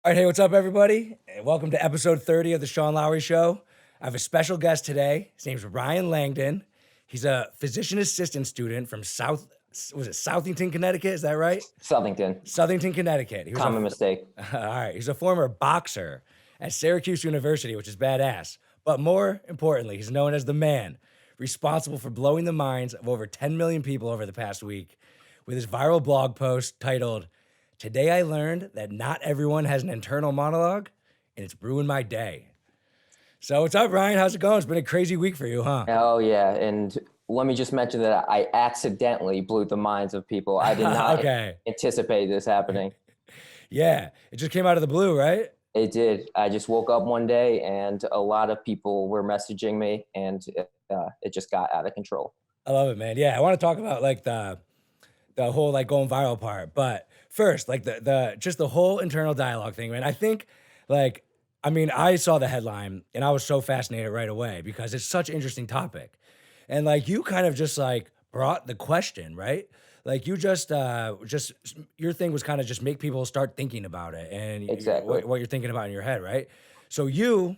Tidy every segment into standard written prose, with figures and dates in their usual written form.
All right, hey, what's up, everybody? And welcome to episode 30 of the Sean Lowery Show. I have a special guest today. His name's Ryan Langdon. He's a physician assistant student from Southington, Connecticut? Is that right? Southington. Southington, Connecticut. Common mistake. All right, he's a former boxer at Syracuse University, which is badass. But more importantly, he's known as the man responsible for blowing the minds of over 10 million people over the past week with his viral blog post titled, "Today I learned that not everyone has an internal monologue, and it's ruined my day." So what's up, Ryan? How's it going? It's been a crazy week for you, huh? Oh, yeah. And let me just mention that I accidentally blew the minds of people. I did not Okay. anticipate this happening. Yeah, it just came out of the blue, right? It did. I just woke up one day and a lot of people were messaging me and it just got out of control. I love it, man. Yeah, I want to talk about like the whole like going viral part, but first, like the just the whole internal dialogue thing, man. I think like I saw the headline and I was so fascinated right away because it's such an interesting topic. And like you kind of just like brought the question, right? Like you just your thing was kind of just make people start thinking about it and Exactly. what you're thinking about in your head, right? So you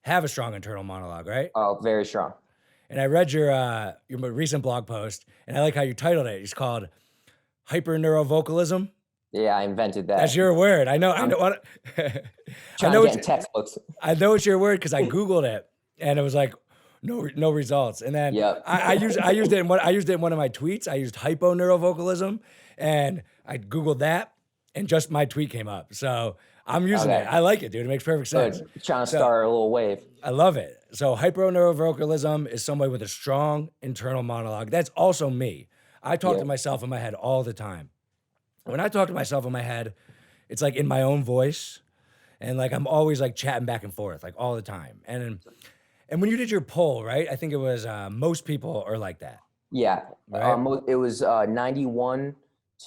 have a strong internal monologue, right? Oh, very strong. And I read your recent blog post, and I like how you titled it. It's called Hypernuerovocalism. Yeah, I invented that. That's your word. I know. I I'm know. I trying know to it's. get in textbooks. I know it's your word because I googled it, and it was like no results. And then Yep. I used it in one of my tweets. I used hyponeurovocalism, and I googled that, and just my tweet came up. So I'm using it. Okay. I like it, dude. It makes perfect sense. Good. Trying to So start a little wave. I love it. So hypernuerovocalism is somebody with a strong internal monologue. That's also me. I talk Yeah. to myself in my head all the time. When I talk to myself in my head, it's like in my own voice, and like I'm always like chatting back and forth, like all the time. And when you did your poll, right? I think it was most people are like that, Yeah, right? it was 91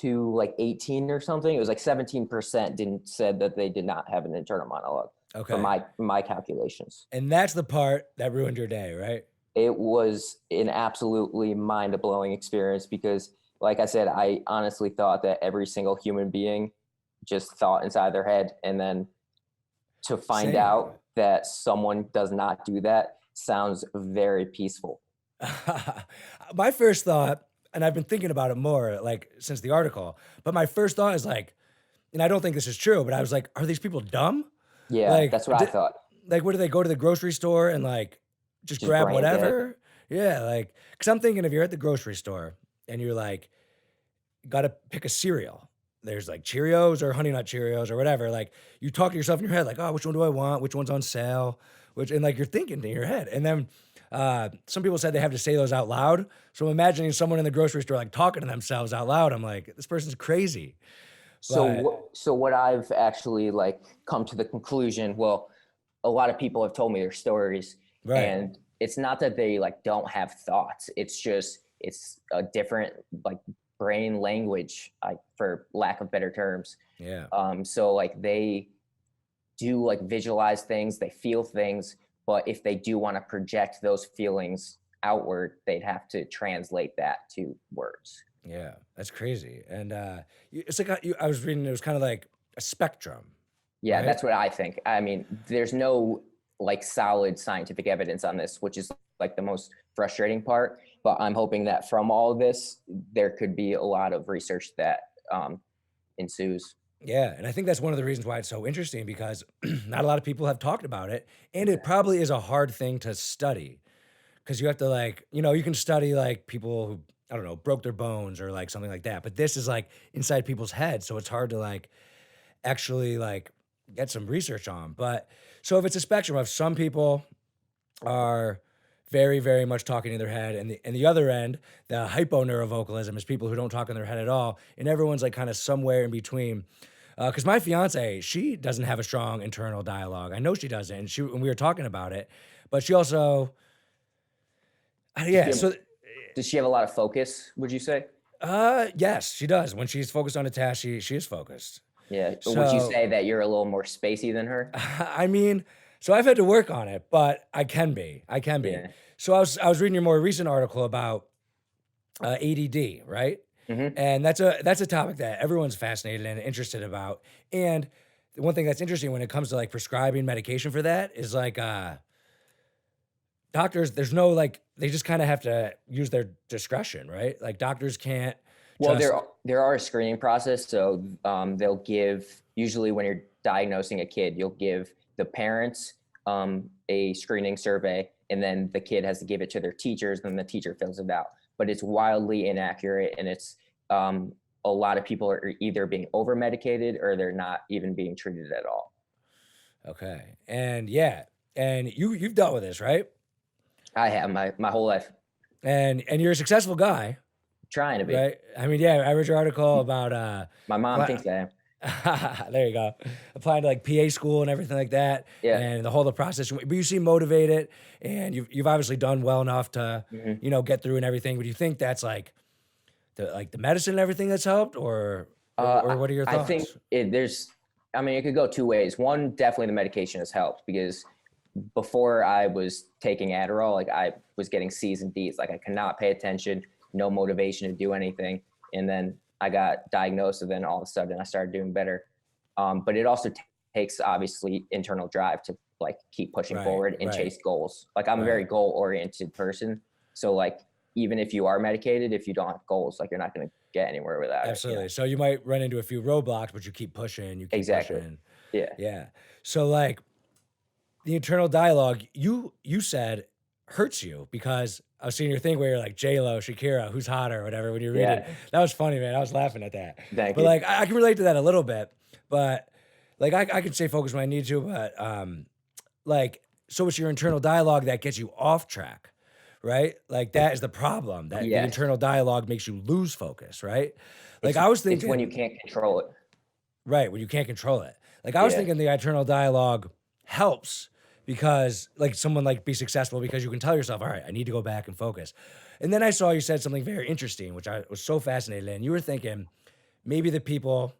to like 18 or something. It was like 17% didn't said that they did not have an internal monologue for Okay. my calculations. And that's the part that ruined your day, right? It was an absolutely mind-blowing experience because, like I said, I honestly thought that every single human being just thought inside their head, and then to find Same. out that someone does not do that sounds very peaceful. My first thought, and I've been thinking about it more like since the article, but my first thought is like, and I don't think this is true, but I was like, are these people dumb? Yeah, Like, that's what I thought. like, what do they go to the grocery store and like just Just grab brain dead. whatever? Yeah, like, because I'm thinking if you're at the grocery store and you're like, got to pick a cereal. There's like Cheerios or Honey Nut Cheerios or whatever. Like, you talk to yourself in your head, like, oh, which one do I want? Which one's on sale? And like you're thinking in your head. And then some people said they have to say those out loud. So I'm imagining someone in the grocery store like talking to themselves out loud. I'm like, this person's crazy. But So what I've actually like come to the conclusion, well, a lot of people have told me their stories, right. and it's not that they like don't have thoughts. It's just it's a different like brain language, like for lack of better terms. Yeah. So like they do like visualize things, they feel things, but if they do want to project those feelings outward, they'd have to translate that to words. Yeah, that's crazy. And it's like I was reading, it was kind of like a spectrum, Yeah, right? that's what I think. I mean, there's no like solid scientific evidence on this, which is like the most frustrating part. But I'm hoping that from all of this, there could be a lot of research that ensues. Yeah, and I think that's one of the reasons why it's so interesting because not a lot of people have talked about it, and it Exactly. probably is a hard thing to study because you have to like, you can study like people who I don't know broke their bones or like something like that, but this is like inside people's heads, so it's hard to like actually like get some research on. But so if it's a spectrum of some people are very, very much talking in their head, and the other end, the hyponeurovocalism is people who don't talk in their head at all, and everyone's like kind of somewhere in between. Because my fiance, she doesn't have a strong internal dialogue. I know she doesn't, and we were talking about it, but she also, Does yeah. she have, So, does she have a lot of focus, would you say? yes, she does. When she's focused on a task, she is focused. Yeah. Would you So, say that you're a little more spacey than her? I mean, so I've had to work on it, but I can be. I can be. Yeah. So I was reading your more recent article about ADD, right? Hmm. And that's a topic that everyone's fascinated and interested about. And one thing that's interesting when it comes to like prescribing medication for that is like doctors, there's no like they just kind of have to use their discretion, right? Like doctors can't Well, there just there are a screening process. So they'll give, usually when you're diagnosing a kid, you'll give the parents a screening survey, and then the kid has to give it to their teachers, and the teacher fills it out. But it's wildly inaccurate, and it's a lot of people are either being over medicated or they're not even being treated at all. okay. And yeah, and you've dealt with this, right? I have my whole life And you're a successful guy, trying to be. right? I mean, yeah, I read your article about My mom thinks I am. there you go. Applying to like PA school and everything like that, Yeah. and the whole process. But you seem motivated, and you've obviously done well enough to hmm get through and everything. But do you think that's like the medicine and everything that's helped, or what are your I think thoughts? there's, I mean, it could go two ways. One, definitely the medication has helped, because before I was taking Adderall, like I was getting C's and D's, like I could not pay attention, no motivation to do anything. And then I got diagnosed, and then all of a sudden I started doing better. But it also takes obviously internal drive to like keep pushing Right, forward and right, chase goals. Like I'm a very right. goal oriented person. So like, even if you are medicated, if you don't have goals, like you're not going to get anywhere without it, you know? Absolutely. So you might run into a few roadblocks, but you keep pushing. You keep Exactly. pushing. Yeah. Yeah. So like the internal dialogue, you said hurts you because I was seeing your thing where you're like J Lo, Shakira, who's hotter, or whatever. When you read it, Yeah. that was funny, man. I was laughing at that. Thank But you. like, I can relate to that a little bit. But like, I can stay focused when I need to. But like, so it's your internal dialogue that gets you off track, right? Like that is the problem. That the Yes. internal dialogue makes you lose focus, right? Like It's I was it's when you thinking, can't control it. right, when you can't control it. Like I was Yeah. thinking the internal dialogue helps because like someone like be successful because you can tell yourself, all right, I need to go back and focus. And then I saw you said something very interesting, which I was so fascinated in. You were thinking maybe the people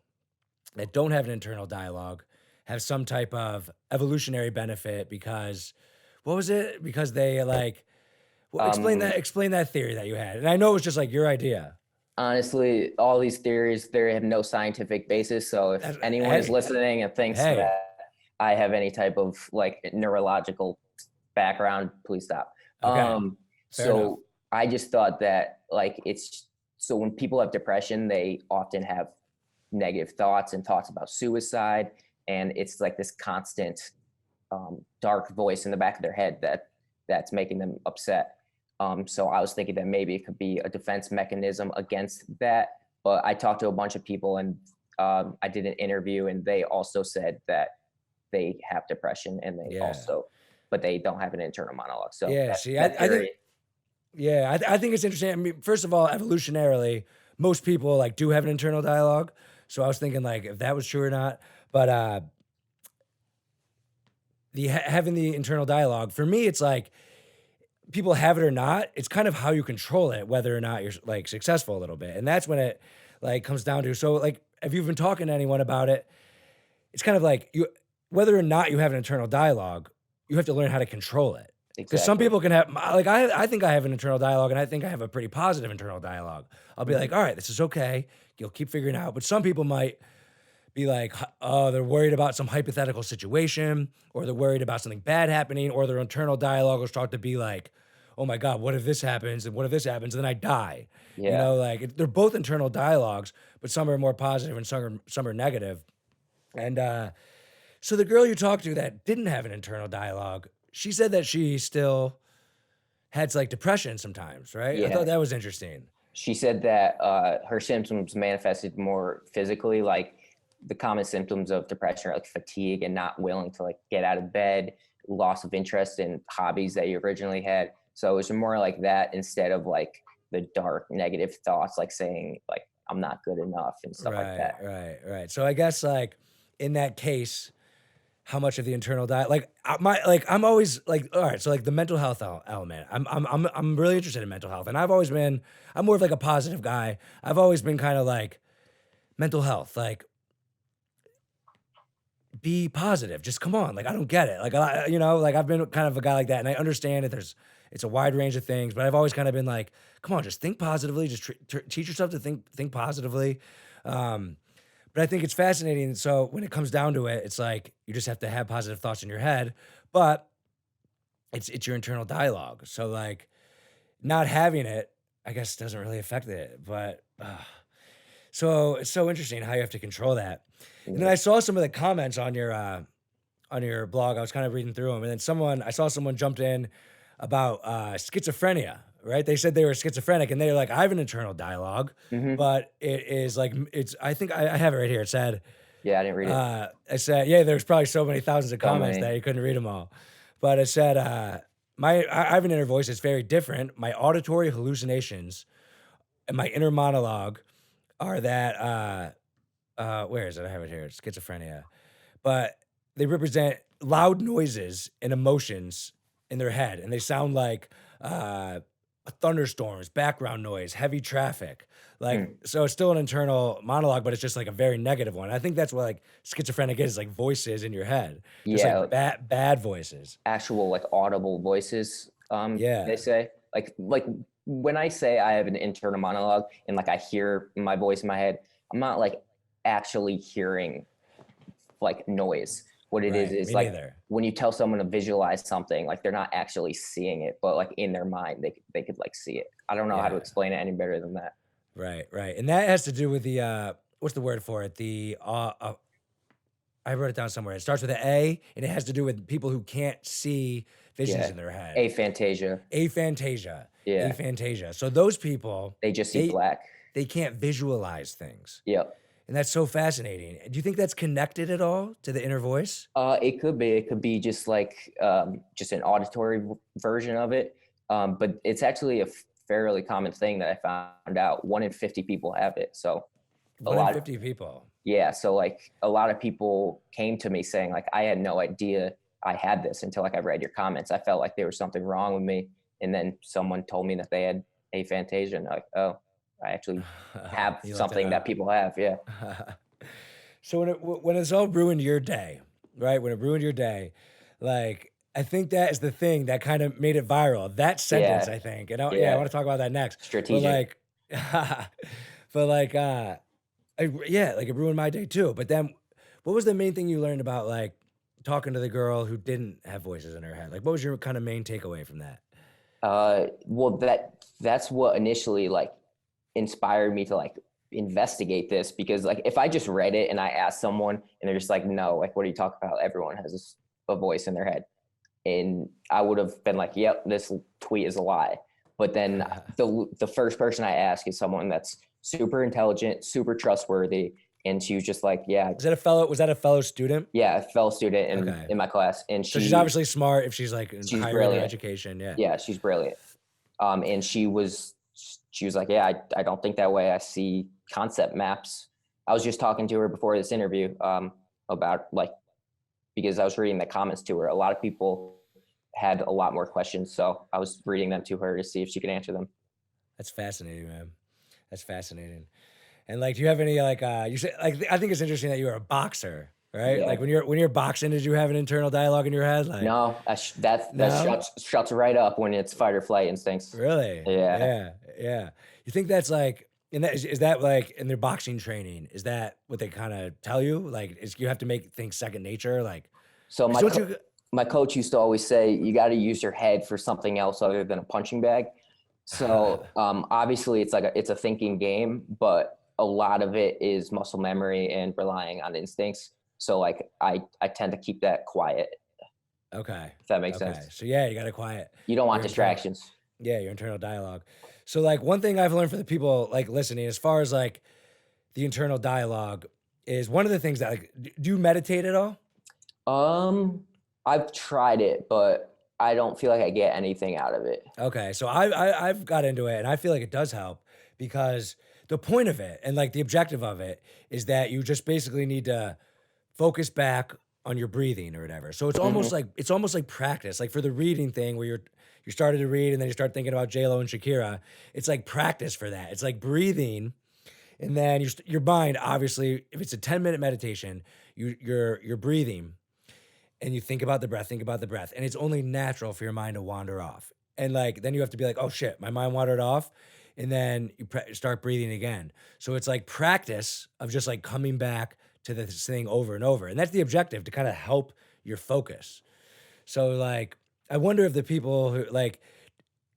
that don't have an internal dialogue have some type of evolutionary benefit because what was it? Because they like well, Um, explain that theory that you had. And I know it was just like your idea. Honestly, all these theories, they have no scientific basis. So if anyone is Hey, listening and thinks hey, that I have any type of like neurological background, please stop. okay, fair enough. So I just thought that like it's, so when people have depression, they often have negative thoughts and thoughts about suicide, and it's like this constant dark voice in the back of their head that's making them upset. So I was thinking that maybe it could be a defense mechanism against that. But I talked to a bunch of people, and I did an interview, and they also said that they have depression, and they Yeah. also, but they don't have an internal monologue. So Yeah, that see, that I think theory, yeah, I think it's interesting. I mean, first of all, evolutionarily, most people like do have an internal dialogue. So I was thinking like if that was true or not. But having the internal dialogue for me, it's like people have it or not. It's kind of how you control it, whether or not you're like successful a little bit, and that's when it like comes down to. So like, if you've been talking to anyone about it, it's kind of like you whether or not you have an internal dialogue, you have to learn how to control it. Because some exactly. people can have like I think I have an internal dialogue, and I think I have a pretty positive internal dialogue. I'll be Mhm. like, all right, this is okay. You'll keep figuring it out. But some people might be like, oh, they're worried about some hypothetical situation, or they're worried about something bad happening, or their internal dialogue will start to be like, oh my God, what if this happens? And what if this happens? And then I die. Yeah. Like they're both internal dialogues, but some are more positive and some are negative. And so the girl you talked to that didn't have an internal dialogue, she said that she still had like depression sometimes, right? I thought Yeah. that was interesting. She said that her symptoms manifested more physically, like the common symptoms of depression are like fatigue and not willing to like get out of bed, loss of interest in hobbies that you originally had. So it was more like that instead of like the dark negative thoughts, like saying like I'm not good enough and stuff like Right, that. right, right. So I guess like in that case, how much of the internal diet like my like I'm always like all right, so like the mental health element. I'm really interested in mental health, and I'm more of like a positive guy. I've always been kind of like mental health, like be positive. Just come on. Like, I don't get it. Like, like I've been kind of a guy like that. And I understand that it's a wide range of things, but I've always kind of been like, come on, just think positively. Just teach yourself to think positively. Um, But I think it's fascinating. So when it comes down to it, it's like you just have to have positive thoughts in your head, but it's your internal dialogue. So like not having it, I guess, doesn't really affect it. But so it's so interesting how you have to control that. And then Yeah. I saw some of the comments on your blog. I was kind of reading through them, and then I saw someone jumped in about schizophrenia. Right? They said they were schizophrenic, and they were like, "I have an internal dialogue, Hmm. but it is like it's." I think I have it right here. Yeah, I didn't read it. It said, yeah, there's probably so many thousands of So comments many. that you couldn't read them all, but it said, I have an inner voice. It's very different. My auditory hallucinations and my inner monologue are that. Where is it? I have it here. It's schizophrenia, but they represent loud noises and emotions in their head, and they sound like uh, thunderstorms, background noise, heavy traffic. Like, Hmm. so it's still an internal monologue, but it's just like a very negative one. I think that's what like schizophrenic is, like voices in your head, just Yeah, like like bad voices. actual like audible voices. They Yeah. say like when I say I have an internal monologue and like I hear my voice in my head, I'm not like actually hearing like noise. What it Right. is Me like neither. when you tell someone to visualize something, like they're not actually seeing it, but like in their mind, they could like see it. I don't know how to Yeah. explain it any better than that. Right. Right. And that has to do with the what's the word for it? I wrote it down somewhere. It starts with an A, and it has to do with people who can't see visions Yeah, in their head. aphantasia. Aphantasia. Yeah, Aphantasia. So those people, they just see they black. they can't visualize things. Yep. And that's so fascinating. Do you think that's connected at all to the inner voice? It could be. It could be just like just an auditory version of it. But it's actually a fairly common thing that I found out. 1 in 50 people have it. So a One in lot. 50 people. Yeah. So like a lot of people came to me saying like I had no idea I had this until like I read your comments. I felt like there was something wrong with me, and then someone told me that they had aphantasia, and like, oh, I actually have You looked it something that up. people have. Yeah. So when it's all ruined your day, right? When it ruined your day, like I think that is the thing that kind of made it viral. That sentence, Yeah. I think. Yeah, I Yeah. want to talk about that next. But Strategic. like, but like, yeah, like it ruined my day too. But then, what was the main thing you learned about like talking to the girl who didn't have voices in her head? Like, what was your kind of main takeaway from that? Well, that's what initially like inspired me to like investigate this because like if I just read it and I asked someone and they're just like, no, like what are you talking about? Everyone has a voice in their head, and I would have been like, yep, this tweet is a lie. But then the first person I ask is someone that's super intelligent, super trustworthy, and she was just like, yeah, Was that a fellow student? yeah, a fellow student Okay. in my class, and So she's obviously smart if she's like she's higher in her brilliant. education. Yeah. Yeah, she's brilliant. And she was like, yeah, I don't think that way. I see concept maps. I was just talking to her before this interview about like because I was reading the comments to her. A lot of people had a lot more questions, so I was reading them to her to see if she could answer them. That's fascinating, man. That's fascinating. And like, do you have any like you say like I think it's interesting that you're a boxer, right? Yeah. Like when you're boxing, did you have an internal dialogue in your head? Like, No, that no? shuts right up when it's fight or flight instincts. Really? Yeah. Yeah. Yeah. You think that's like and is that like in their boxing training? Is that what they kind of tell you? Like is you have to make things second nature? Like, So 'cause don't you my coach used to always say you got to use your head for something else other than a punching bag. So obviously it's like it's a thinking game, but a lot of it is muscle memory and relying on instincts. So like I tend to keep that quiet, Okay. if that makes Okay. sense. So yeah, you got to quiet You don't want your internal distractions. yeah, your internal dialogue. So like one thing I've learned for the people like listening as far as like the internal dialogue is one of the things that like do you meditate at all? Um, I've tried it, but I don't feel like I get anything out of it. Okay, so I've got into it and I feel like it does help because the point of it and like the objective of it is that you just basically need to focus back on your breathing or whatever. So Hmm. it's almost like practice. Like for the reading thing where you started to read and then you start thinking about J Lo and Shakira. It's like practice for that. It's like breathing and then your mind obviously if it's a 10-minute meditation, you're breathing and you think about the breath, and it's only natural for your mind to wander off. And like then you have to be like, "Oh shit, my mind wandered off." and then you start breathing again. So it's like practice of just like coming back to this thing over and over. And that's the objective, to kind of help your focus. So like, I wonder if the people who like,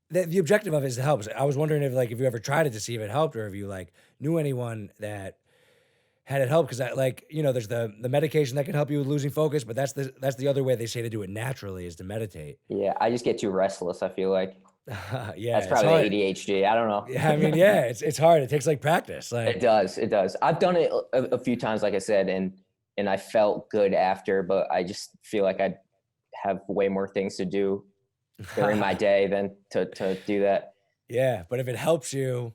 the objective of it is to help. I was wondering if like, if you ever tried it to see if it helped, or if you like knew anyone that had it help. Cause I like, you know, there's the medication that can help you with losing focus, but that's the other way they say to do it naturally, is to meditate. Yeah, I just get too restless, I feel like. Yeah, That's it's probably hard. ADHD. I don't know. Yeah, I mean, yeah, it's hard. It takes like practice. It Like, does. It does. I've done it a few times, like I said, and I felt good after, but I just feel like I have way more things to do during my day than to do that. yeah, but if it helps you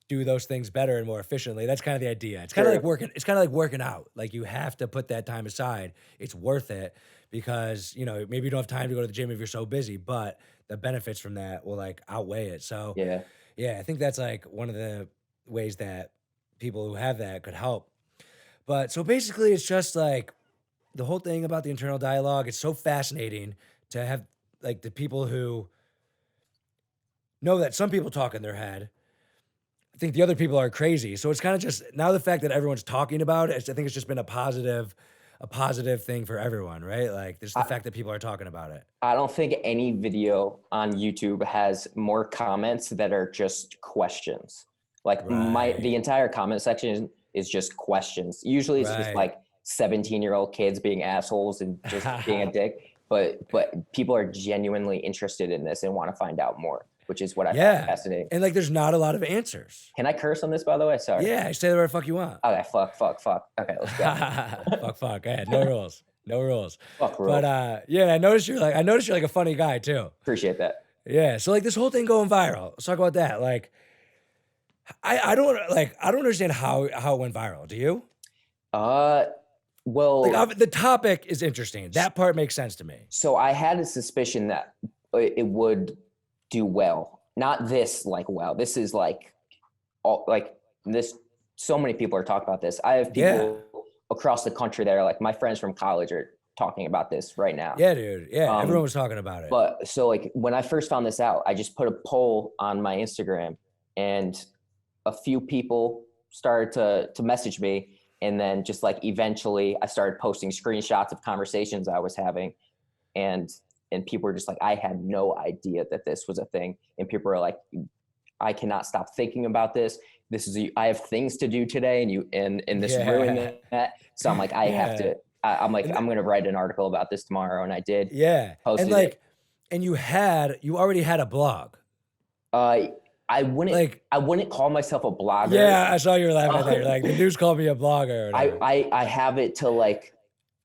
do those things better and more efficiently, that's kind of the idea. It's kind of True. like working. It's kind of like working out. Like you have to put that time aside. It's worth it, because you know maybe you don't have time to go to the gym if you're so busy, but the benefits from that will like outweigh it. So Yeah. yeah, I think that's like one of the ways that people who have that could help. But so basically, it's just like the whole thing about the internal dialogue. It's so fascinating to have like the people who know that some people talk in their head. I think the other people are crazy. So it's kind of just now the fact that everyone's talking about it. I think it's just been a positive thing for everyone, right? Like just the fact that people are talking about it. I don't think any video on YouTube has more comments that are just questions. Like the Right. entire comment section is just questions. Usually it's just Right. like 17-year-old kids being assholes and just being a dick. But people are genuinely interested in this and want to find out more, which is what I find Yeah. fascinating. And like there's not a lot of answers. Can I curse on this, by the way? Sorry. Yeah, say whatever the fuck you want. Okay, fuck. Okay, let's go. Fuck. Go ahead. No rules. No rules. Fuck rules. But yeah, I noticed you're like a funny guy too. Appreciate that. Yeah. So like this whole thing going viral. Let's talk about that. Like I don't understand how it went viral. Do you? Well, Like the topic is interesting. That part makes sense to me. so I had a suspicion that it would do well. Not this like well. This is like all like this. So many people are talking about this. I have people across the country that are like my friends from college are talking about this right now. Yeah, dude. Yeah, everyone was talking about it. But so like when I first found this out, I just put a poll on my Instagram, and a few people started to message me. And then just like eventually I started posting screenshots of conversations I was having, and people were just like, I had no idea that this was a thing. And people are like, I cannot stop thinking about this. I have things to do today, and this ruined that. So I'm like, I have to. I'm like, I'm gonna write an article about this tomorrow, and I did. Yeah, Posted and like, it. and you already had a blog. I wouldn't call myself a blogger. Yeah, I saw you were laughing at that. You're like, the news called me a blogger. I have it to like,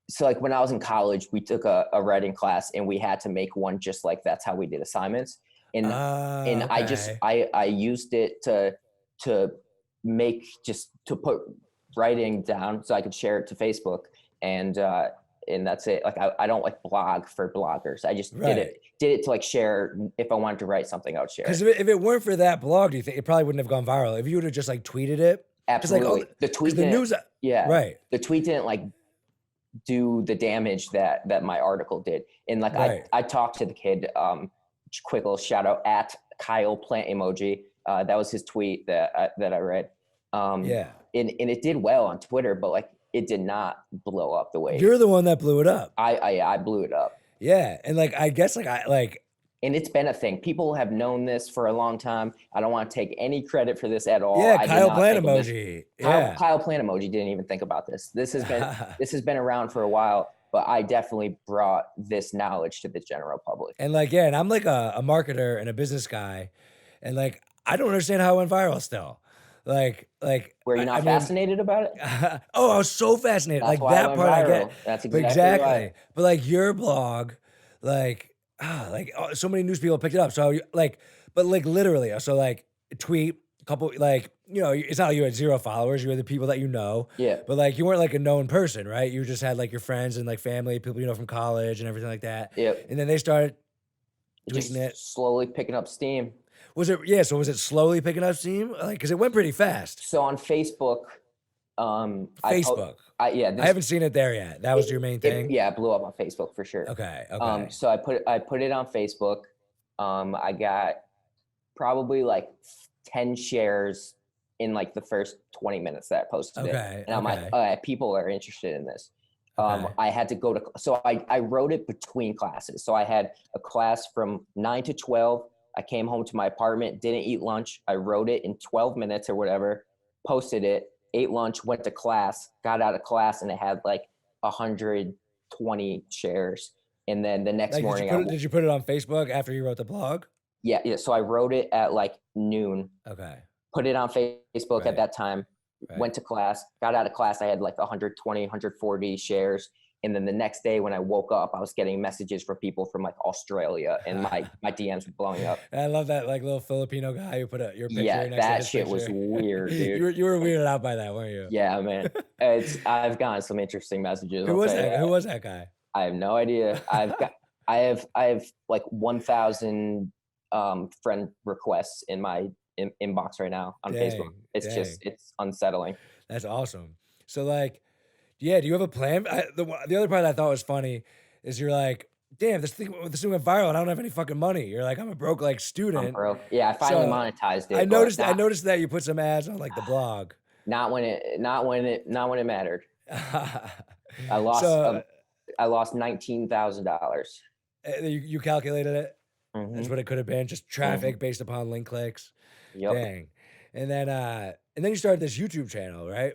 so like when I was in college, we took a writing class and we had to make one just like that's how we did assignments. And okay. I used it to make just to put writing down so I could share it to Facebook, and that's it. Like I don't like blog for bloggers. I just did it to like share. If I wanted to write something, I would share. Because if it weren't for that blog, do you think it probably wouldn't have gone viral? If you would have just like tweeted it? Absolutely. Like, the tweet the didn't, news. yeah. Right. The tweet didn't like do the damage that my article did. And like I talked to the kid, quick little shout out at Kyle plant emoji. That was his tweet that I read. And it did well on Twitter, but like it did not blow up the way you're the one that blew it up. I blew it up. Yeah. And like I guess and it's been a thing. People have known this for a long time. I don't want to take any credit for this at all. Yeah, Kyle plant emoji. Kyle plant emoji didn't even think about this. This has been around for a while, but I definitely brought this knowledge to the general public. And like, yeah, and I'm like a marketer and a business guy, and like I don't understand how it went viral still. Like were you not fascinated about it? Oh, I was so fascinated. That's like why that part I get. That's exactly why. But like your blog, so many news people picked it up. So like, but like literally, so like tweet a couple, like, you know, it's not like you had 0 followers. You had the people that you know. Yeah. But like you weren't like a known person, right? You just had like your friends and like family, people you know from college and everything like that. Yep. And then they started just tweeting it. Slowly picking up steam. Was it slowly picking up steam? Like, because it went pretty fast. So on Facebook, Facebook. I haven't seen it there yet. That was your main thing? It blew up on Facebook for sure. Okay. So I put it on Facebook. I got probably like 10 shares in like the first 20 minutes that I posted it. Okay. And I'm like, Okay. all right, people are interested in this. Okay. I had to go to, so I wrote it between classes. So I had a class from 9 to 12. I came home to my apartment, didn't eat lunch. I wrote it in 12 minutes or whatever, posted it, ate lunch, went to class, got out of class, and it had like 120 shares. And then the next Like, morning, did you put it on Facebook after you wrote the blog? yeah. So I wrote it at like noon, Okay. put it on Facebook at Right. that time, Right. went to class, got out of class. I had like 120, 140 shares. And then the next day when I woke up, I was getting messages from people from like Australia, and my DMs were blowing up. I love that like little Filipino guy who put your picture Yeah, next to that his shit was picture. weird, dude. You were weirded out by that, weren't you? Yeah, man. I've gotten some interesting messages. Who I'll was tell you that? that. Who was that guy? I have no idea. I have like 1,000 friend requests in my inbox right now on Facebook. It's Dang. just, it's unsettling. That's awesome. So like, yeah, do you have a plan? The other part that I thought was funny is you're like, damn, this thing went viral and I don't have any fucking money. You're like, I'm a broke like I'm student. broke. Yeah, I finally So monetized it. I But noticed that you put some ads on like the blog. not when it mattered. I lost So I lost $19,000. you calculated it. Mm-hmm. That's what it could have been, just traffic based upon link clicks. Yep. Dang. And then you started this YouTube channel, right?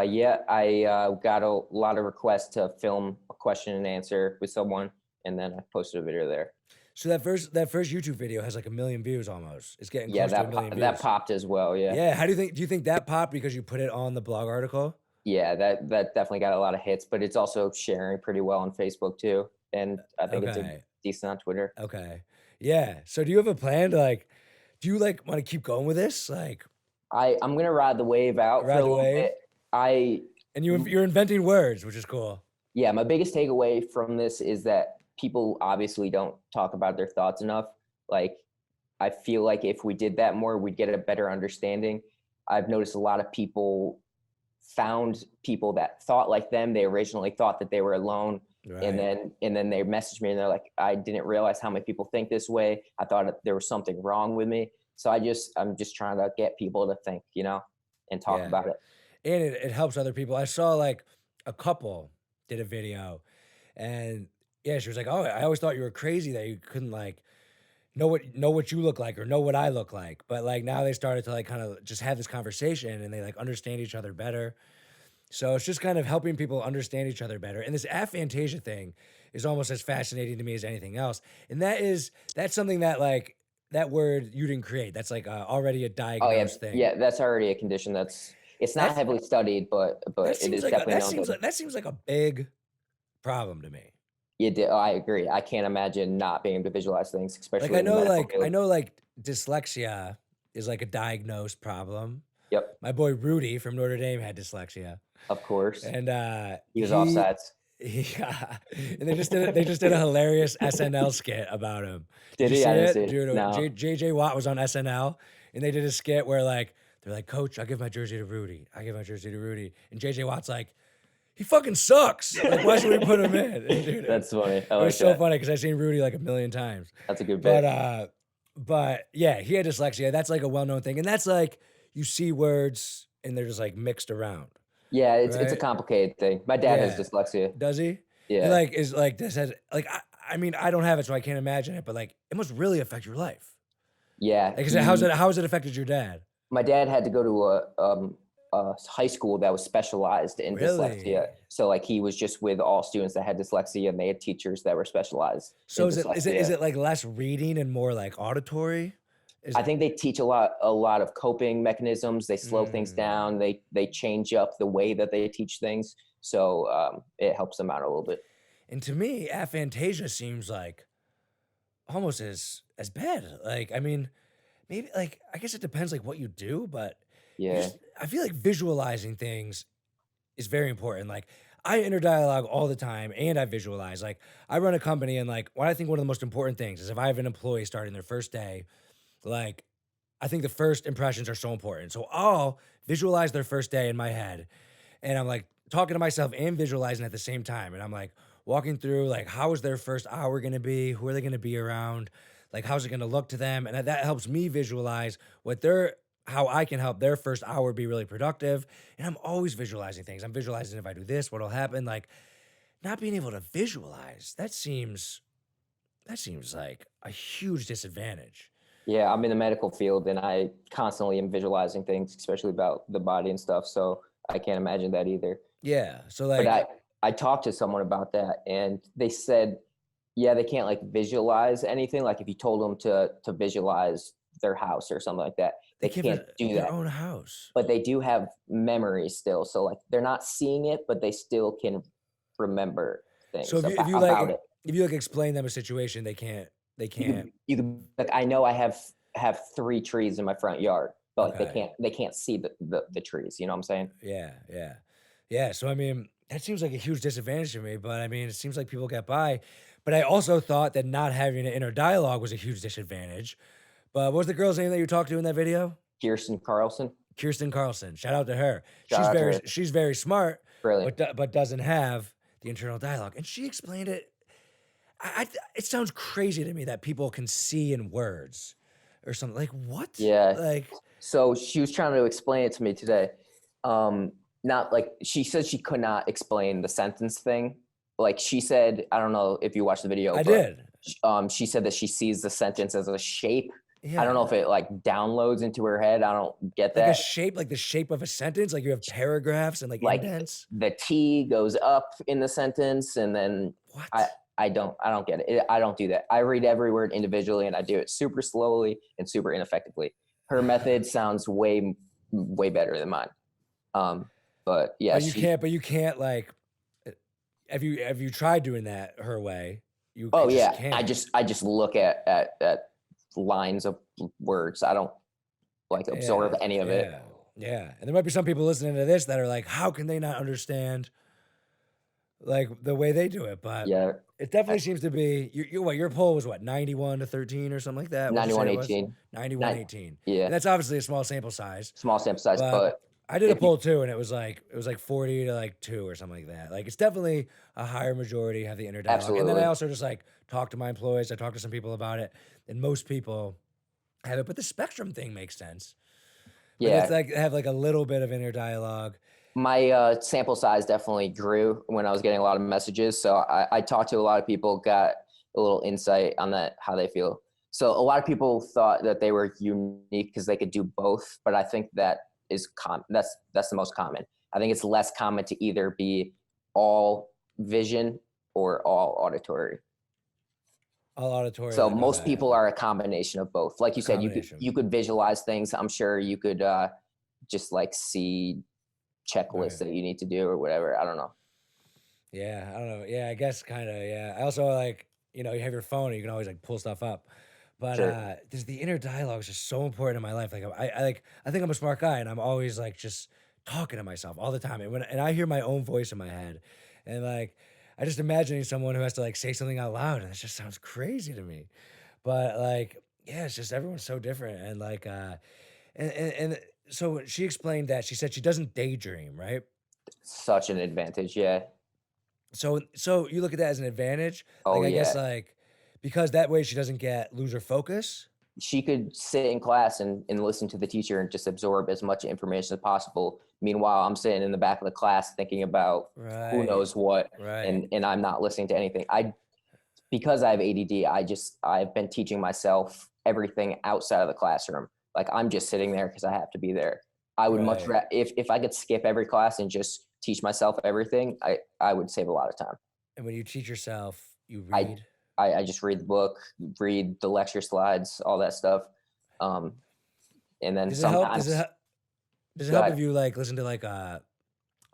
Yeah, I got a lot of requests to film a question and answer with someone, and then I posted a video there. So that first YouTube video has like 1 million views almost. It's getting Yeah, close to 1 million views. that popped as well. Yeah. Yeah. How do you think that popped because you put it on the blog article? Yeah, that definitely got a lot of hits, but it's also sharing pretty well on Facebook too, and I think it's decent on Twitter. Okay. Yeah. So do you have a plan to like? Do you like want to keep going with this? Like, I'm gonna ride the wave out for a little bit. And you're inventing words, which is cool. Yeah, my biggest takeaway from this is that people obviously don't talk about their thoughts enough. Like, I feel like if we did that more, we'd get a better understanding. I've noticed a lot of people found people that thought like them. They originally thought that they were alone. Right. And then they messaged me and they're like, I didn't realize how many people think this way. I thought there was something wrong with me. So I'm just trying to get people to think, and talk about it. And it helps other people. I saw like a couple did a video and yeah, she was like, oh, I always thought you were crazy that you couldn't like know what you look like or know what I look like. But like now they started to like kind of just have this conversation and they like understand each other better. So it's just kind of helping people understand each other better. And this aphantasia thing is almost as fascinating to me as anything else. And that's something that like that word you didn't create. That's like already a diagnosed thing. Yeah, that's already a condition. It's not heavily studied, but it is definitely known. That seems like a big problem to me. I agree. I can't imagine not being able to visualize things, especially like I know like dyslexia is like a diagnosed problem. Yep. My boy Rudy from Notre Dame had dyslexia. Of course. And he was offsides. Yeah. And they just did a hilarious SNL skit about him. Did he? I didn't see it. Dude, no. JJ Watt was on SNL and they did a skit where like they're like, Coach, I'll give my jersey to Rudy. And JJ Watt's like, he fucking sucks. Like, why should we put him in? Dude, that's funny. It was so funny because I've seen Rudy like 1 million times. That's a good bit. But yeah, he had dyslexia. That's like a well-known thing. And that's like, you see words and they're just like mixed around. Yeah, it's a complicated thing. My dad has dyslexia. Does he? Yeah. And I mean, I don't have it, so I can't imagine it, but like, it must really affect your life. Yeah. Like, how has it affected your dad? My dad had to go to a high school that was specialized in dyslexia. So like he was just with all students that had dyslexia, and they had teachers that were specialized. So is it like less reading and more like auditory? I think they teach a lot of coping mechanisms. They slow things down. They change up the way that they teach things. So it helps them out a little bit. And to me, aphantasia seems like almost as bad. Like, I mean, maybe like, I guess it depends like what you do, but yeah, I feel like visualizing things is very important. Like, I enter dialogue all the time and I visualize. Like, I run a company and like, what I think one of the most important things is if I have an employee starting their first day, like, I think the first impressions are so important. So I'll visualize their first day in my head and I'm like talking to myself and visualizing at the same time. And I'm like walking through like, how is their first hour going to be? Who are they going to be around? Like, how's it gonna look to them? And that helps me visualize how I can help their first hour be really productive. And I'm always visualizing things. I'm visualizing if I do this, what'll happen. Like, not being able to visualize, that seems like a huge disadvantage. Yeah, I'm in the medical field and I constantly am visualizing things, especially about the body and stuff. So I can't imagine that either. Yeah. So But like, I talked to someone about that and they said, yeah, they can't like visualize anything. Like if you told them to visualize their house or something like that, they they can't can't do their that. own house. But they do have memory still. So like they're not seeing it, but they still can remember So things if about it. you like explain them a situation, they can't. You could like I know I have 3 trees in my front yard, but like Okay. they can't see the trees. You know what I'm saying? Yeah, yeah. Yeah, so I mean, that seems like a huge disadvantage to me, but I mean, it seems like people get by. But I also thought that not having an inner dialogue was a huge disadvantage. But what was the girl's name that you talked to in that video? Kirsten Carlson, Kirsten Carlson. Shout out to her. shout out to her. She's very smart, Brilliant. but doesn't have the internal dialogue. And she explained it. It sounds crazy to me that people can see in words or something. Like what? Yeah. Like So she was trying to explain it to me today. Not like she said she could not explain the sentence thing. Like she said, I don't know if you watched the video, I but did. she said that she sees the sentence as a shape. Yeah. I don't know if it like downloads into her head. I don't get Like that. like the shape of a sentence, like you have paragraphs and like Like indents. the T goes up in the sentence, and then What? I don't get it. I don't do that. I read every word individually, and I do it super slowly and super ineffectively. Her method sounds way better than mine. But yeah, But you can't like. Have you tried doing that her way? You oh just yeah, can't. I just look at lines of words. I don't like absorb any of it. Yeah, yeah. And there might be some people listening to this that are like, how can they not understand like the way they do it? But Yeah, it definitely seems to be your poll was what, 91-13 or something like that? What'd you say it was? 91-18. 91-18. Yeah, And that's obviously a small sample size. small sample size, But but I did a if you poll too, and it was like 40 to like 2 or something like that. Like it's definitely a higher majority have the inner dialogue. And then I absolutely, also just like talk to my employees. I talk to some people about it, and most people have it. But the spectrum thing makes sense. But it's yeah. like have like a little bit of inner dialogue. My sample size definitely grew when I was getting a lot of messages. So I talked to a lot of people, got a little insight on that, how they feel. So a lot of people thought that they were unique because they could do both, but I think that is that's the most common. I think it's less common to either be all vision or all auditory. All auditory. So Like most okay, people are a combination of both. Like a you said, combination. you could visualize things. I'm sure you could just like see checklists Right. that you need to do or whatever. I don't know. Yeah, I don't know. Yeah, I guess kind of. Yeah. I also like you have your phone and you can always like pull stuff up. But Sure. there's the inner dialogue is just so important in my life. Like I think I'm a smart guy and I'm always like just talking to myself all the time. And I hear my own voice in my head, and like I just imagining someone who has to like say something out loud, and it just sounds crazy to me. But like yeah, it's just everyone's so different, and like and so she explained that she said she doesn't daydream, right? Such an advantage. Yeah. So you look at that as an advantage, like Oh I guess yeah. like because that way she doesn't lose her focus. She could sit in class and listen to the teacher and just absorb as much information as possible. Meanwhile, I'm sitting in the back of the class thinking about who Right, knows what, right. and I'm not listening to anything. Because I have ADD, I've been teaching myself everything outside of the classroom. Like I'm just sitting there because I have to be there. I would much Right. rather if I could skip every class and just teach myself everything, I would save a lot of time. And when you teach yourself, you I read. I just read the book, read the lecture slides, all that stuff. Um, and then Does it help? sometimes, Does it go help ahead. if you like listen to like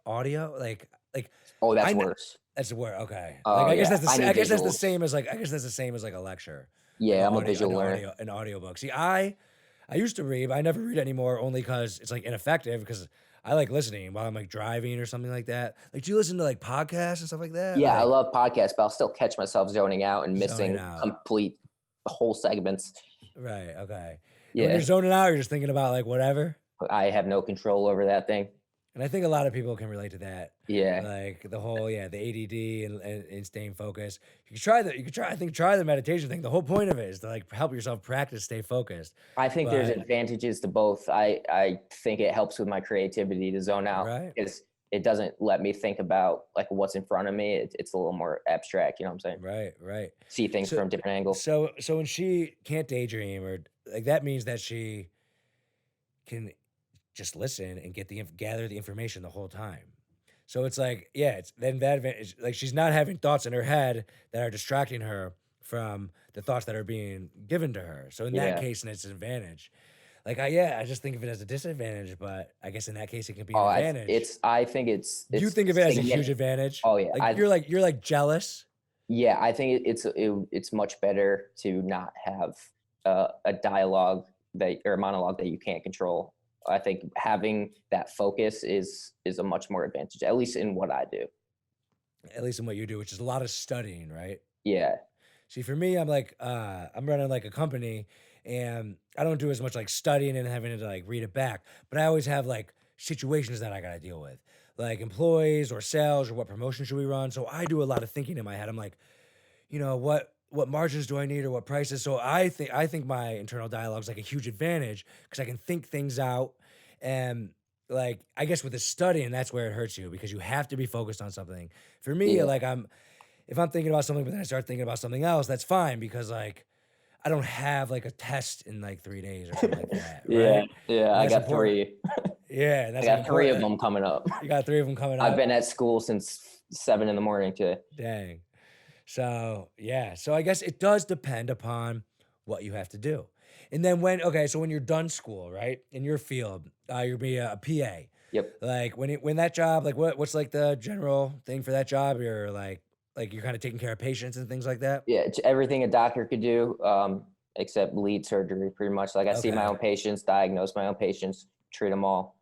audio? Like Oh, I that's kn- worse. that's the word. Okay. Like Oh I guess yeah, I I need guess that's the visuals. same as like a lecture. Like Yeah, I'm a visual learner. an audiobook. See, I used to read, but I never read anymore only because it's like ineffective because I like listening while I'm like driving or something like that. Like do you listen to like podcasts and stuff like that? Yeah, I Like love podcasts, but I'll still catch myself zoning out and zoning missing out. complete whole segments. Right, okay. And when you're Yeah, zoning out, you're just thinking about like whatever. I have no control over that thing. And I think a lot of people can relate to that. Yeah. Like the whole, yeah, the ADD and staying focused. I think try the meditation thing. The whole point of it is to like help yourself practice, stay focused. I think there's But advantages to both. I think it helps with my creativity to zone out right, because it doesn't let me think about like what's in front of me. It's a little more abstract, you know what I'm saying? right. See things So from different angles. so when she can't daydream or like that means that she can just listen and gather the information the whole time. So it's like, yeah, it's then that advantage. Like she's not having thoughts in her head that are distracting her from the thoughts that are being given to her. So in that Yeah. case, and it's an advantage. Like I just think of it as a disadvantage, but I guess in that case it can be an Oh, advantage. I think You it's think of it as a huge significant. advantage. Oh yeah. You're like jealous. Yeah, I think it's much better to not have a dialogue that or a monologue that you can't control. I think having that focus is a much more advantage, at least in what I do. At least in what you do, which is a lot of studying, right? Yeah, See, for me, I'm like, I'm running like a company and I don't do as much like studying and having to like read it back, but I always have like situations that I got to deal with, like employees or sales or what promotion should we run. So I do a lot of thinking in my head. I'm like, what margins do I need or what prices? So I think my internal dialogue is like a huge advantage because I can think things out and like I guess with the studying, that's where it hurts you because you have to be focused on something. For me, yeah, like if I'm thinking about something, but then I start thinking about something else, that's fine because like I don't have like a test in like 3 days or something like that, yeah, right? yeah. And I that's got important. three. Yeah, and I that's like got three of important. them coming up. You got three of them coming I've up. been at school since 7 in the morning today. Dang. So yeah, so I guess it does depend upon what you have to do. And then so when you're done school, right, in your field, you'll be a PA. Yep. Like when that job, like what's like the general thing for that job? You're like you're kind of taking care of patients and things like that. Yeah, it's everything a doctor could do, except lead surgery, pretty much. Like I see my Okay. own patients, diagnose my own patients, treat them all.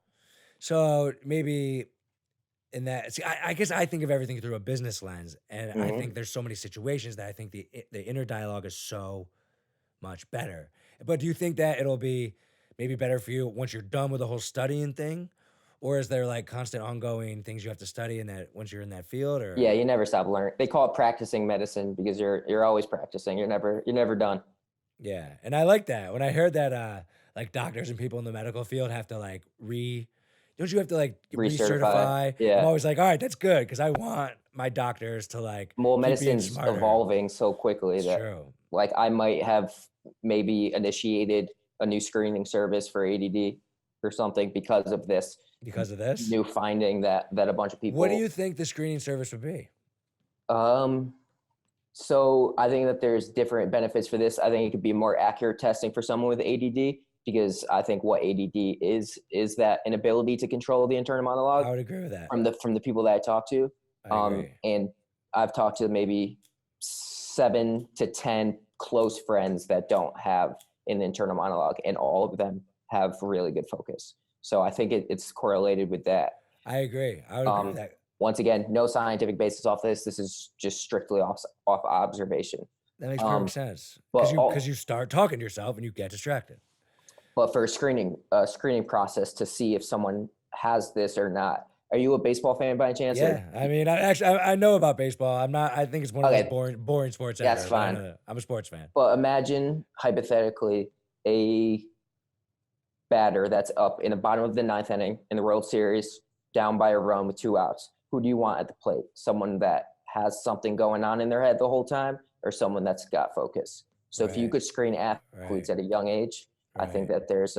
So maybe in that, see, I guess I think of everything through a business lens, and I Hmm. think there's so many situations that I think the inner dialogue is so much better. But do you think that it'll be maybe better for you once you're done with the whole studying thing? Or is there like constant ongoing things you have to study in that once you're in that field Yeah, or you never stop learning. They call it practicing medicine because you're always practicing. You're never done. yeah. And I like that. When I heard that like doctors and people in the medical field have to like don't you have to like Recertify. recertify? I'm Yeah. always like, all right, that's good because I want my doctors to like Well, keep being medicine's smarter. evolving so quickly It's that true. like I might have maybe initiated a new screening service for ADD or something because of this Because of this. new finding that a bunch of What do people you think the screening service would be? um so I think that there's different benefits for this. I think it could be more accurate testing for someone with ADD because I think what ADD is that inability to control the internal monologue I would agree with that. from the people that I talk to. I agree. And I've talked to maybe 7 to 10 close friends that don't have an internal monologue, and all of them have really good focus. So I think it's correlated with that. I agree. I would agree with Um, that. Once again, no scientific basis off this. This is just strictly off observation. That makes perfect Um, sense. but Because you start talking to yourself and you get distracted. but for a screening process to see if someone has this or not. Are you a baseball fan by chance? Or Yeah, I mean, I know about baseball. I'm not. I think it's one of those okay, boring sports that's ever. But fine. I'm a sports fan. But imagine hypothetically a batter that's up in the bottom of the ninth inning in the World Series, down by a run with 2 outs. Who do you want at the plate? Someone that has something going on in their head the whole time, or someone that's got focus? So if you Right, could screen right, athletes at a young age, I think right, that there's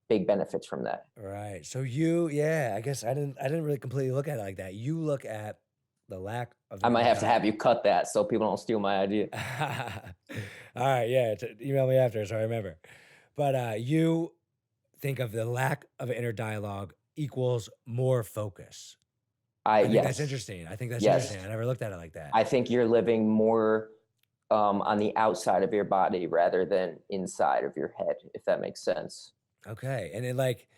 big benefits from that. right. So yeah, I guess I didn't really completely look at it like that. You look at the lack of I the might inner have to dialogue. have you cut that so people don't steal my idea. All right, yeah. Email me after so I remember. But you think of the lack of inner dialogue equals more focus. I I think that's Yes, interesting. I think that's yes. interesting. I never looked at it like that. I think you're living more on the outside of your body rather than inside of your head, if that makes sense. Okay. And then like,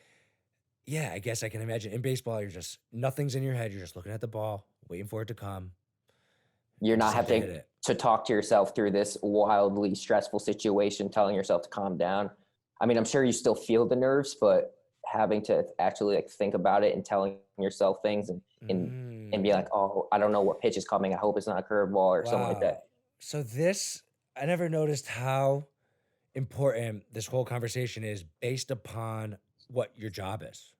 yeah, I guess I can imagine in baseball, you're just nothing's in your head. You're just looking at the ball, waiting for it to come. You're You not just have to hit having it. to talk to yourself through this wildly stressful situation, telling yourself to calm down. I mean, I'm sure you still feel the nerves, but having to actually like think about it and telling yourself things and be like, Mm. oh, I don't know what pitch is coming. I hope it's not a curveball or something like that. Wow. So this, I never noticed how important this whole conversation is based upon what your job is.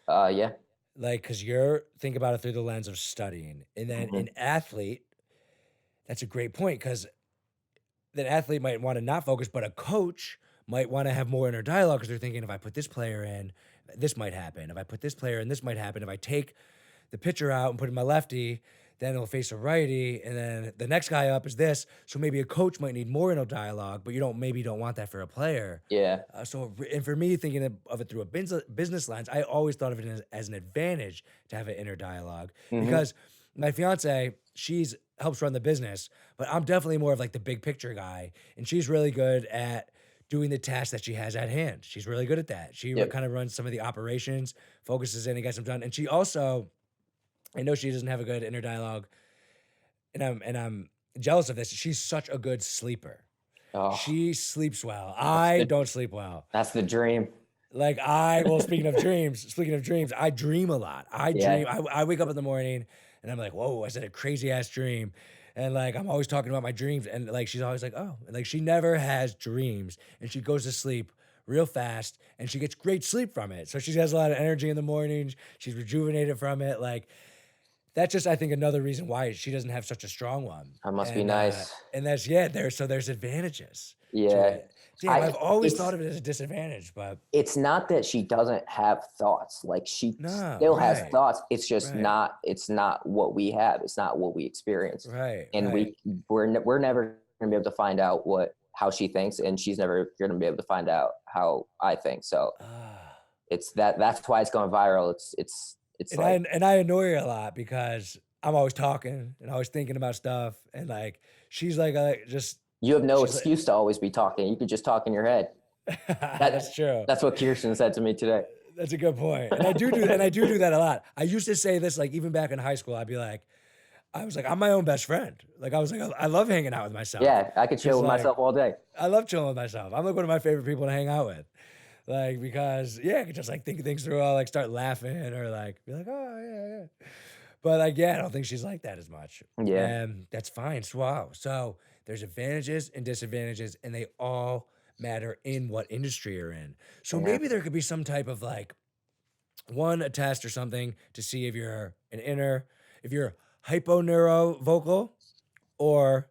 Yeah. Like, because you're think about it through the lens of studying, and then Hmm. an athlete. That's a great point because that athlete might want to not focus, but a coach might want to have more inner dialogue because they're thinking, if I put this player in, this might happen. If I put this player in, this might happen. If I take the pitcher out and put in my lefty, then he'll face a righty, and then the next guy up is this. So maybe a coach might need more inner dialogue, but you don't want that for a player. Yeah. And for me, thinking of it through a business lens, I always thought of it as an advantage to have an inner dialogue Hmm. because my fiance, she's helps run the business, but I'm definitely more of like the big picture guy, and she's really good at doing the tasks that she has at hand. She's really good at that. She Yep. kind of runs some of the operations, focuses in and gets them done, and she also, I know she doesn't have a good inner dialogue, and I'm jealous of this. She's such a good sleeper. Oh, She sleeps well. that's I the don't sleep well. that's the dream. Like well, speaking of dreams, I dream a lot. Yeah. I wake up in the morning and I'm like, whoa, I said a crazy ass dream. And like I'm always talking about my dreams. And like she's always like, oh, and like she never has dreams. And she goes to sleep real fast and she gets great sleep from it. So she has a lot of energy in the mornings. She's rejuvenated from it. Like that's just I think another reason why she doesn't have such a strong one. That must be nice. And that's there's advantages to Yeah. it. Damn, I I've always it's thought of it as a disadvantage, but it's not that she doesn't have thoughts. Like she no, still has right, thoughts. It's just right, not what we have. It's not what we experience. right, And right. we're never going to be able to find out how she thinks, and she's never going to be able to find out how I think. So Ah. that's why it's going viral. It's like, And I annoy her a lot because I'm always talking and always thinking about stuff, and like she's like just you have no she's like excuse to always be talking. You could just talk in your head. that's true. That's what Kirsten said to me today. That's a good point. And I do that a lot. I used to say this like even back in high school. I was like, I'm my own best friend. Like I was like, I love hanging out with myself Yeah, I could chill because with like myself all day. I love chilling with myself. I'm like one of my favorite people to hang out with. Like because yeah, I could just like think things through. I'll like start laughing or like be like, oh yeah, yeah. But like, yeah, I don't think she's like that as much. Yeah. And that's fine. So, wow. So there's advantages and disadvantages, and they all matter in what industry you're in. So Yeah. maybe there could be some type of like a test or something to see if you're hyponeurovocal or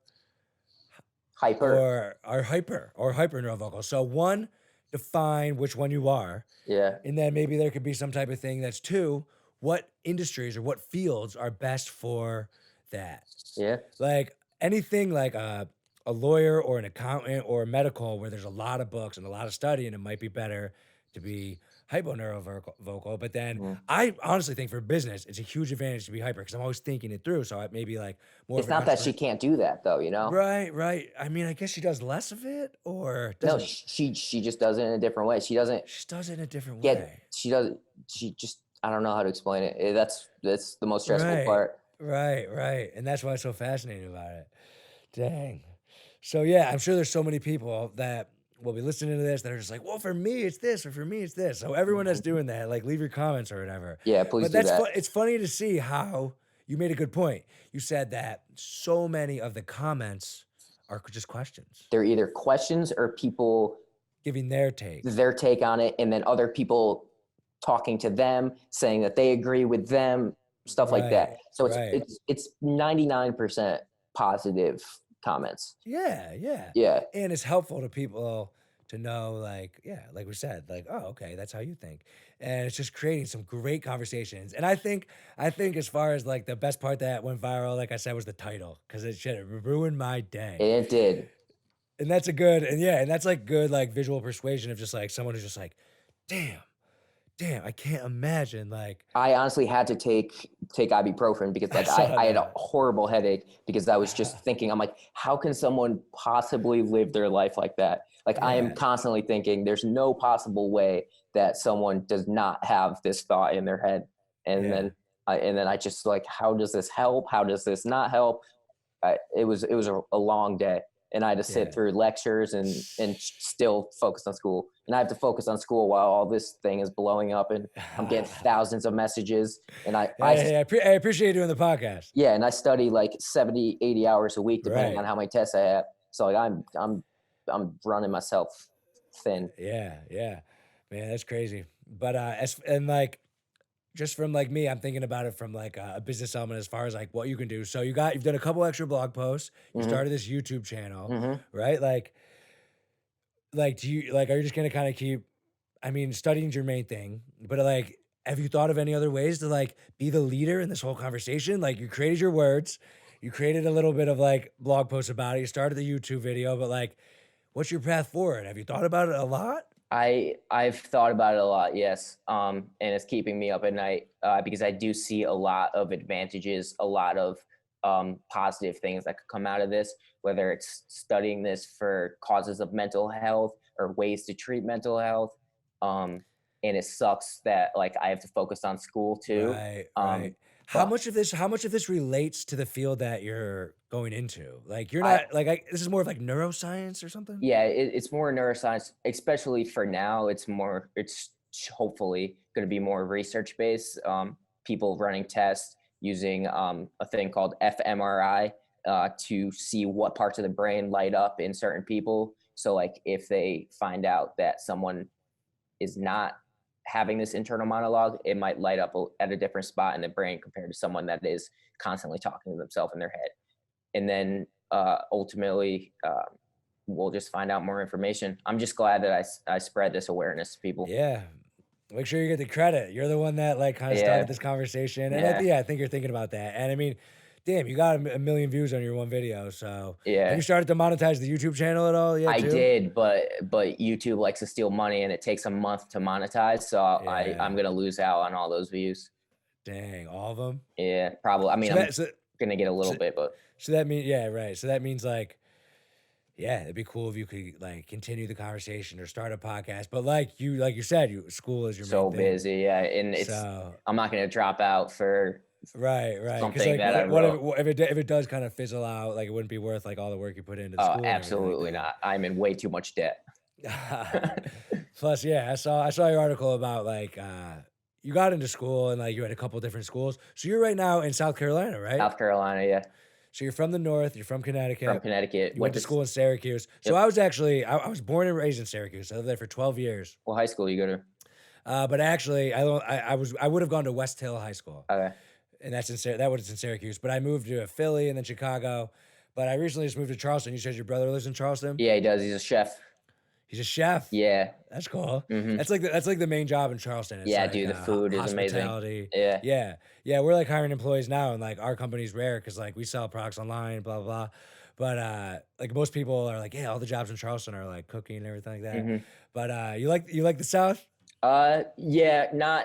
Hyper. hyperneurovocal. So one, define which one you are. Yeah. And then maybe there could be some type of thing that's two, what industries or what fields are best for that? Yeah. Like anything like a lawyer or an accountant or a medical where there's a lot of books and a lot of study, and it might be better to be hyponeurovocal. But then Mhm. I honestly think for business, it's a huge advantage to be hyper because I'm always thinking it through. So I maybe like more It's of a not that she customer. can't do that though, you know? Right, right. I mean, I guess she does less of it or No, doesn't. she just does it in a different way. She doesn't She does it in a different get way. she doesn't she just I don't know how to explain it. That's the most stressful Right, part. right, right. And that's why it's so fascinating about it. Dang. So yeah, I'm sure there's so many people that will be listening to this that are just like, well, for me it's this, or for me it's this. So everyone that's Mhm. doing that, like leave your comments or whatever. Yeah, please But do that's that. it's funny to see how you made a good point. You said that so many of the comments are just questions, They're either questions or people giving their take. their take on it, and then other people talking to them, saying that they agree with them, stuff like that. Right, So right. it's 99% positive comments. Yeah, yeah. Yeah. And it's helpful to people to know, like, yeah, like we said, like, oh, okay, that's how you think. And it's just creating some great conversations. And I think as far as like the best part that went viral, like I said, was the title. Cause it should ruined my day. And it did. And that's a good, and yeah, and that's like good like visual persuasion of just like someone who's just like, damn, damn, I can't imagine like I honestly had to take ibuprofen because I like saw I had a that. horrible headache because I was just thinking, I'm like, how can someone possibly live their life like that? Like I am Yeah, constantly thinking there's no possible way that someone does not have this thought in their head. And yeah. then I just like, how does this help? How does this not help? It was a long day. and I had to sit through lectures and still focus on school. And I have to focus on school while all this thing is blowing up, and I'm getting thousands of messages. And I appreciate you doing the podcast. yeah, and I study like 70, 80 hours a week, depending Right. on how many tests I have. So like I'm running myself thin. Yeah, man, that's crazy. But like just from like me, I'm thinking about it from like a business element as far as like what you can do. So you've done a couple extra blog posts. You started this YouTube channel, right? Like do you like are you just gonna kind of keep? I mean, studying's your main thing, but like, have you thought of any other ways to like be the leader in this whole conversation? Like, you created your words, you created a little bit of like blog posts about it, you started the YouTube video, but like, what's your path forward? Have you thought about it a lot? I've thought about it a lot, yes, and it's keeping me up at night because I do see a lot of advantages, a lot of positive things that could come out of this, whether it's studying this for causes of mental health or ways to treat mental health. And it sucks that like I have to focus on school too. Right. How much of this relates to the field that you're going into? Like you're not this is more of like neuroscience or something? Yeah, it's more neuroscience, especially for now. It's hopefully going to be more research based. People running tests using a thing called fMRI to see what parts of the brain light up in certain people. So like if they find out that someone is not having this internal monologue, it might light up at a different spot in the brain compared to someone that is constantly talking to themselves in their head. And then ultimately, we'll just find out more information. I'm just glad that I spread this awareness to people. Yeah. Make sure you get the credit. You're the one that like kind of started this conversation. And I think you're thinking about that. And I mean, damn, you got a million views on your one video. So have you started to monetize the YouTube channel at all? I did, but YouTube likes to steal money and it takes a month to monetize. So I'm going to lose out on all those views. Dang, all of them? Yeah, probably. I mean, I'm going to get a little bit, but. So that means, right. So that means like, yeah, it'd be cool if you could like continue the conversation or start a podcast. But like you said, school is your main thing. Busy. Yeah. And I'm not going to drop out for right. something like, that if it does kind of fizzle out, like it wouldn't be worth like all the work you put into the school. Absolutely not. I'm in way too much debt. Plus, I saw your article about like you got into school and like you had a couple different schools. So you're right now in South Carolina, right? South Carolina, yeah. So you're from the north. You're from Connecticut. From Connecticut. You went to school in Syracuse. So I was actually I was born and raised in Syracuse. I lived there for 12 years. What high school you go to? But actually, I would have gone to West Hill High School. Okay. And that's in Syracuse. But I moved to Philly and then Chicago. But I recently just moved to Charleston. You said your brother lives in Charleston? Yeah, he does. He's a chef. He's a chef. Yeah, that's cool. That's like the main job in Charleston. It's like, dude, the food is amazing. Yeah. We're like hiring employees now, and like our company's rare because like we sell products online, blah blah blah. But like most people are like, all the jobs in Charleston are like cooking and everything like that. But you like the South? Yeah, not.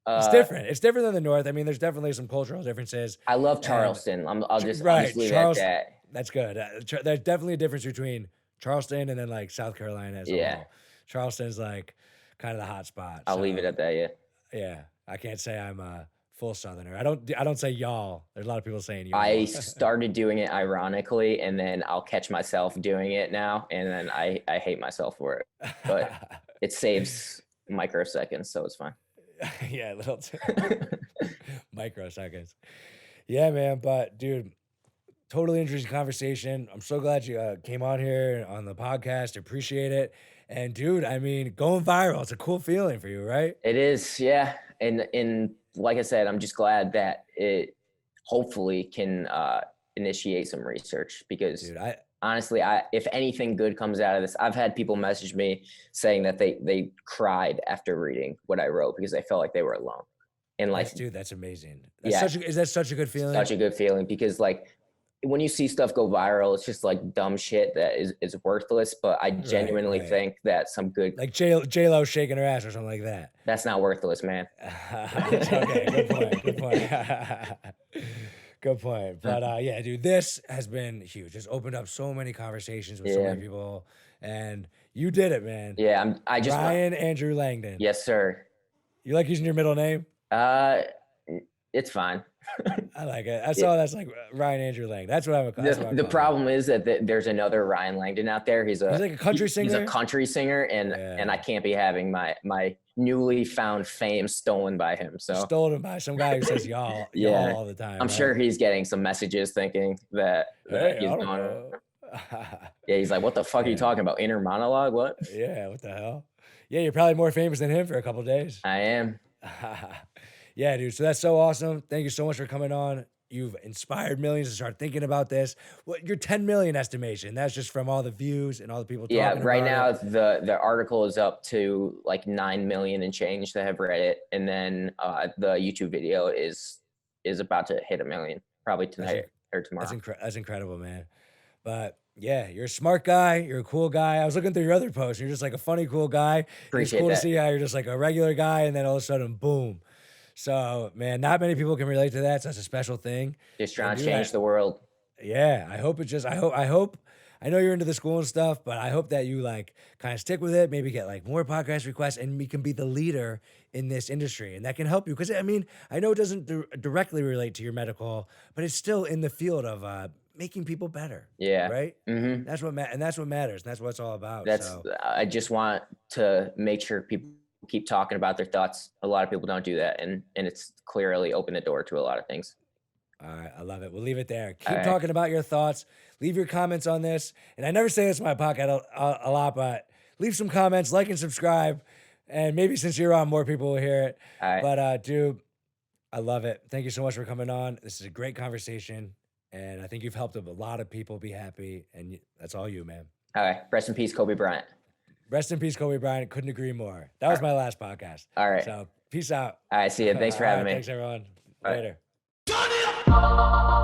It's different. It's different than the North. I mean, there's definitely some cultural differences. I love Charleston. I'll just leave it at that. That's good. There's definitely a difference between Charleston and then like South Carolina as a whole. Charleston's like kind of the hot spot. I'll leave it at that. Yeah. I can't say I'm a full Southerner. I don't say y'all. There's a lot of people saying y'all. I started doing it ironically, and then I'll catch myself doing it now, and then I hate myself for it. But it saves microseconds, so it's fine. Yeah, little microseconds. Yeah, man. But dude, totally interesting conversation. I'm so glad you came on here on the podcast. Appreciate it. And dude, I mean, going viral, it's a cool feeling for you, right? It is, yeah. And like I said, I'm just glad that it hopefully can initiate some research because dude, honestly, if anything good comes out of this, I've had people message me saying that they cried after reading what I wrote because they felt like they were alone. And like, dude, that's amazing. Is that such a good feeling? Such a good feeling because like, when you see stuff go viral, it's just like dumb shit that is worthless. But I genuinely think that some good, like J-Lo shaking her ass or something like that. That's not worthless, man. Okay, good point. Good point. But yeah, dude, this has been huge. It's opened up so many conversations with so many people, and you did it, man. Yeah, Ryan Andrew Langdon. Yes, sir. You like using your middle name? It's fine. I like it. I saw that's like Ryan Andrew Lang. That's what I'm The calling him. problem is that there's another Ryan Langdon out there. He's like a country he's a singer. country singer, and Yeah. I can't be having my newly found fame stolen by him. So Stolen by some guy who says y'all all the time. I'm right? sure he's getting some messages thinking that Hey, he's I don't going. know. Yeah, he's like, what the fuck are you talking about? Inner monologue? What? Yeah, what the hell? Yeah, you're probably more famous than him for a couple days. I am. Yeah, dude. So that's so awesome. Thank you so much for coming on. You've inspired millions to start thinking about this. Well, your 10 million estimation, that's just from all the views and all the people talking about it. Right now the article is up to like 9 million and change that have read it, and then the YouTube video is about to hit 1 million probably tonight or tomorrow. That's incredible, man. But yeah, you're a smart guy. You're a cool guy. I was looking through your other posts. You're just like a funny, cool guy. Appreciate It's cool that. to see how you're just like a regular guy, and then all of a sudden, boom. So, man, not many people can relate to that. So that's a special thing. Just trying to change the world. Yeah, I hope I know you're into the school and stuff, but I hope that you like kind of stick with it, maybe get like more podcast requests, and we can be the leader in this industry, and that can help you. Because I mean, I know it doesn't directly relate to your medical, but it's still in the field of making people better. Yeah. Right. Mm-hmm. That's what matters. And that's what it's all about. I just want to make sure people keep talking about their thoughts. A lot of people don't do that, and it's clearly opened the door to a lot of things. All right, I love it. We'll leave it there. Keep talking about your thoughts. Leave your comments on this. And I never say this in my podcast a lot, but leave some comments, like and subscribe. And maybe since you're on, more people will hear it. All right. But dude, I love it. Thank you so much for coming on. This is a great conversation, and I think you've helped a lot of people be happy. And that's all you, man. All right. Rest in peace, Kobe Bryant. Rest in peace, Kobe Bryant. Couldn't agree more. That was my last podcast. All right. So peace out. All right. See you. Thanks for having me. Thanks, everyone. Later. Right.